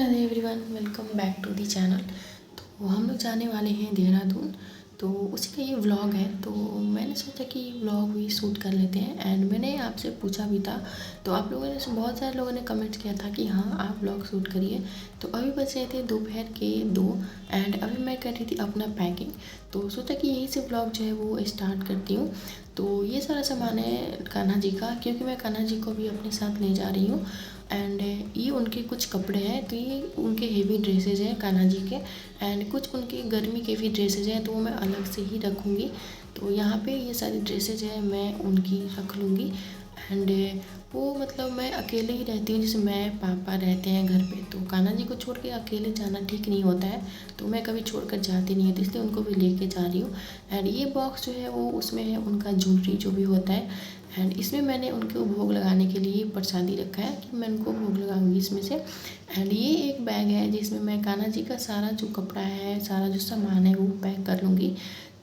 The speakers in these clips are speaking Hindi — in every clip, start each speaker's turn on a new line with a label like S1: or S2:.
S1: Radhe everyone, welcome back to the channel. तो हम लोग जाने वाले हैं देहरादून। तो उसी का ये व्लॉग है। तो मैंने सोचा कि व्लॉग भी शूट कर लेते हैं। एंड मैंने आपसे पूछा भी था, तो आप लोगों ने बहुत सारे लोगों ने कमेंट किया था कि हाँ आप व्लॉग शूट करिए। तो अभी बच रहे थे दोपहर के 2 एंड अभी मैं कर रही थी अपना पैकिंग। तो सोचा कि यहीं से व्लॉग जो है वो स्टार्ट करती हूँ। तो ये सारा सामान है कान्हा जी का, क्योंकि मैं कान्हा जी को भी अपने साथ ले जा रही हूँ। एंड ये उनके कुछ कपड़े हैं, तो ये उनके हेवी ड्रेसेस हैं कान्हा जी के। एंड कुछ उनके गर्मी के भी ड्रेसेस हैं, तो वो मैं अलग से ही रखूँगी। तो यहाँ पे ये सारी ड्रेसेज हैं, मैं उनकी रख लूँगी। एंड वो मतलब मैं अकेले ही रहती हूँ, जैसे मैं पापा रहते हैं घर पे, तो कान्हा जी को छोड़ के अकेले जाना ठीक नहीं होता है। तो मैं कभी छोड़ कर जाती नहीं है, तो इसलिए उनको भी लेके जा रही हूँ। एंड ये बॉक्स जो है वो उसमें है उनका ज्वेलरी जो भी होता है। एंड इसमें मैंने उनको भोग लगाने के लिए प्रसादी रखा है कि मैं उनको भोग लगाऊंगी इसमें से। एंड ये एक बैग है जिसमें मैं कान्हा जी का सारा जो कपड़ा है, सारा जो सामान है वो पैक कर लूँगी।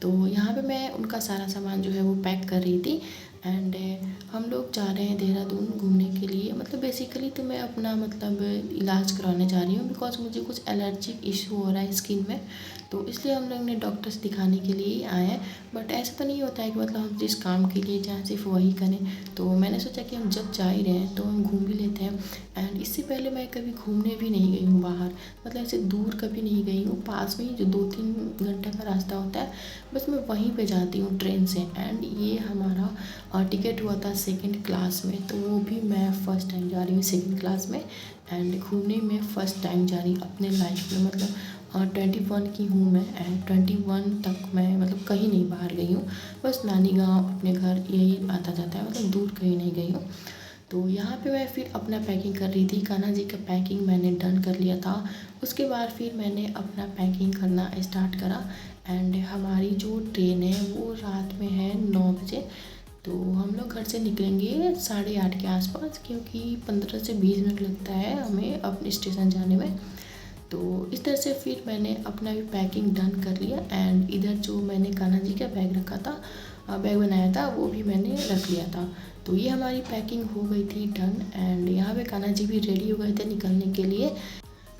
S1: तो यहाँ पे मैं उनका सारा सामान जो है वो पैक कर रही थी। एंड हम लोग जा रहे हैं देहरादून घूमने के लिए। मतलब बेसिकली तो मैं अपना मतलब इलाज कराने जा रही हूँ, बिकॉज मुझे कुछ एलर्जिक इशू हो रहा है स्किन में। तो इसलिए हम लोग ने डॉक्टर से दिखाने के लिए ही आए हैं। बट ऐसा तो नहीं होता है कि मतलब हम जिस काम के लिए जाएँ सिर्फ वही करें। तो मैंने सोचा कि हम जब जा ही रहे हैं तो हम घूम भी लेते हैं। एंड इससे पहले मैं कभी घूमने भी नहीं गई हूँ बाहर, मतलब ऐसे दूर कभी नहीं गई हूँ। पास में ही जो 2-3 घंटे का रास्ता होता है, बस मैं वहीं पे जाती हूँ ट्रेन से। एंड ये हमारा टिकट हुआ था सेकंड क्लास में, तो वो भी मैं फ़र्स्ट टाइम जा रही हूँ सेकंड क्लास में। एंड घूमने में फ़र्स्ट टाइम जा रही हूँ अपने लाइफ में। मतलब 21 की हूँ मैं, एंड 21 तक मैं मतलब कहीं नहीं बाहर गई हूँ। बस नानी गाँव, अपने घर यही आता जाता है, मतलब दूर कहीं नहीं गई हूँ। तो यहाँ पे मैं फिर अपना पैकिंग कर रही थी। कान्हा जी का पैकिंग मैंने डन कर लिया था। उसके बाद फिर मैंने अपना पैकिंग करना स्टार्ट करा। एंड हमारी जो ट्रेन है वो रात में है 9 बजे। तो हम लोग घर से निकलेंगे 8:30 के आसपास, क्योंकि 15 से 20 मिनट लगता है हमें अपने स्टेशन जाने में। तो इस तरह से फिर मैंने अपना भी पैकिंग डन कर लिया। एंड इधर जो मैंने कान्हा जी का बैग रखा था, बैग बनाया था, वो भी मैंने रख लिया था। तो ये हमारी पैकिंग हो गई थी डन। एंड यहाँ पे कान्हा जी भी रेडी हो गए थे निकलने के लिए।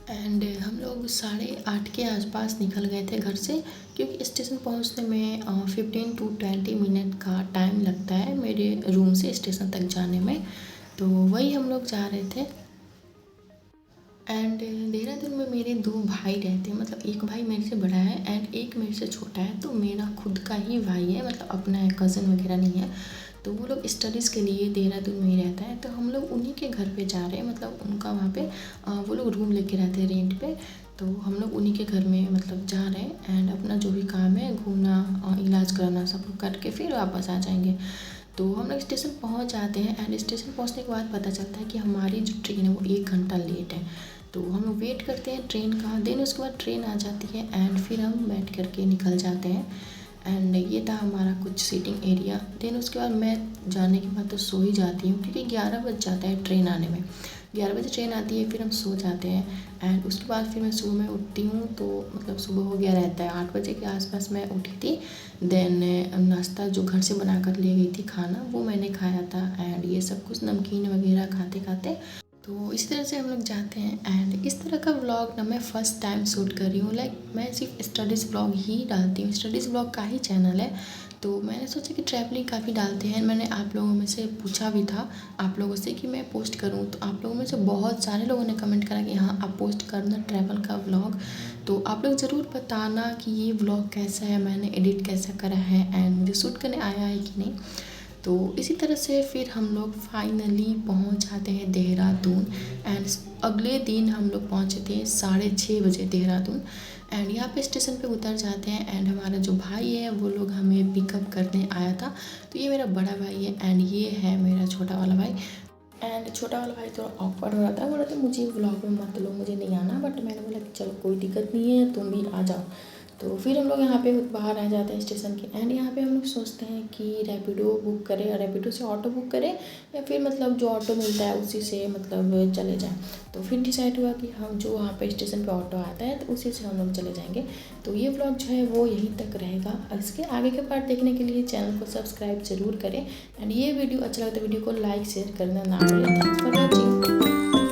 S1: एंड हम लोग 8:30 के आसपास निकल गए थे घर से, क्योंकि स्टेशन पहुँचने में 15 to 20 मिनट का टाइम लगता है मेरे रूम से स्टेशन तक जाने में। तो वही हम लोग जा रहे थे। एंड देहरादून में मेरे 2 भाई रहते हैं, मतलब एक भाई मेरे से बड़ा है एंड एक मेरे से छोटा है। तो मेरा खुद का ही भाई है, मतलब अपना है, कज़न वगैरह नहीं है। तो वो लोग स्टडीज़ के लिए देहरादून में ही रहता है, तो हम लोग उन्हीं के घर पे जा रहे हैं। मतलब उनका वहाँ पे वो लोग रूम लेके रहते हैं रेंट पे। तो हम लोग उन्हीं के घर में मतलब जा रहे हैं। एंड अपना जो भी काम है, घूमना, इलाज कराना, सब करके फिर वापस आ जाएंगे। तो हम लोग स्टेशन पहुँच जाते हैं। एंड स्टेशन पहुँचने के बाद पता चलता है कि हमारी जो ट्रेन है वो 1 घंटा लेट है। तो हम लोग वेट करते हैं ट्रेन का, देन उसके बाद ट्रेन आ जाती है एंड फिर हम बैठ करके निकल जाते हैं। एंड ये था हमारा कुछ सीटिंग एरिया। देन उसके बाद मैं जाने के बाद तो सो ही जाती हूँ, क्योंकि 11 बज जाता है ट्रेन आने में। 11 बजे ट्रेन आती है, फिर हम सो जाते हैं। एंड उसके बाद फिर मैं सुबह में उठती हूँ, तो मतलब सुबह हो गया रहता है, 8 बजे के आसपास मैं उठी थी। देन नाश्ता जो घर से बना कर ले गई थी खाना, वो मैंने खाया था। एंड ये सब कुछ नमकीन वगैरह खाते खाते तो इस तरह से हम लोग जाते हैं। एंड इस तरह का व्लॉग ना मैं फ़र्स्ट टाइम शूट कर रही हूँ। लाइक मैं सिर्फ स्टडीज़ व्लॉग ही डालती हूँ, स्टडीज़ व्लॉग का ही चैनल है। तो मैंने सोचा कि ट्रैवलिंग काफ़ी डालते हैं। मैंने आप लोगों में से पूछा भी था, आप लोगों से, कि मैं पोस्ट करूँ। तो आप लोगों में से बहुत सारे लोगों ने कमेंट करा कि हाँ आप पोस्ट करना ट्रैवल का व्लॉग। तो आप लोग ज़रूर बताना कि ये व्लॉग कैसा है, मैंने एडिट कैसा करा है, एंड मुझे शूट करने आया है कि नहीं। तो इसी तरह से फिर हम लोग फाइनली पहुंच जाते हैं देहरादून। एंड अगले दिन हम लोग पहुंचे थे 6:30 बजे देहरादून। एंड यहाँ पे स्टेशन पे उतर जाते हैं। एंड हमारा जो भाई है वो लोग हमें पिकअप करने आया था। तो ये मेरा बड़ा भाई है एंड ये है मेरा छोटा वाला भाई। एंड छोटा वाला भाई थोड़ा ऑकवर्ड हो रहा था, बोल रहा था मुझे व्लॉग में मत लो, मुझे नहीं आना। बट मैंने बोला कि चलो कोई दिक्कत नहीं है, तुम भी आ जाओ। तो फिर हम लोग यहाँ पे बाहर आ जाते हैं स्टेशन के। एंड यहाँ पे हम लोग सोचते हैं कि रैपिडो बुक करें, और रैपिडो से ऑटो बुक करें, या फिर मतलब जो ऑटो मिलता है उसी से मतलब चले जाएं। तो फिर डिसाइड हुआ कि हम जो वहाँ पे स्टेशन पे ऑटो आता है तो उसी से हम लोग चले जाएंगे। तो ये व्लॉग जो है वो यहीं तक रहेगा। इसके आगे के पार्ट देखने के लिए चैनल को सब्सक्राइब जरूर करें। एंड ये वीडियो अच्छा लगता है, वीडियो को लाइक शेयर करना ना भूलें। Thanks for watching.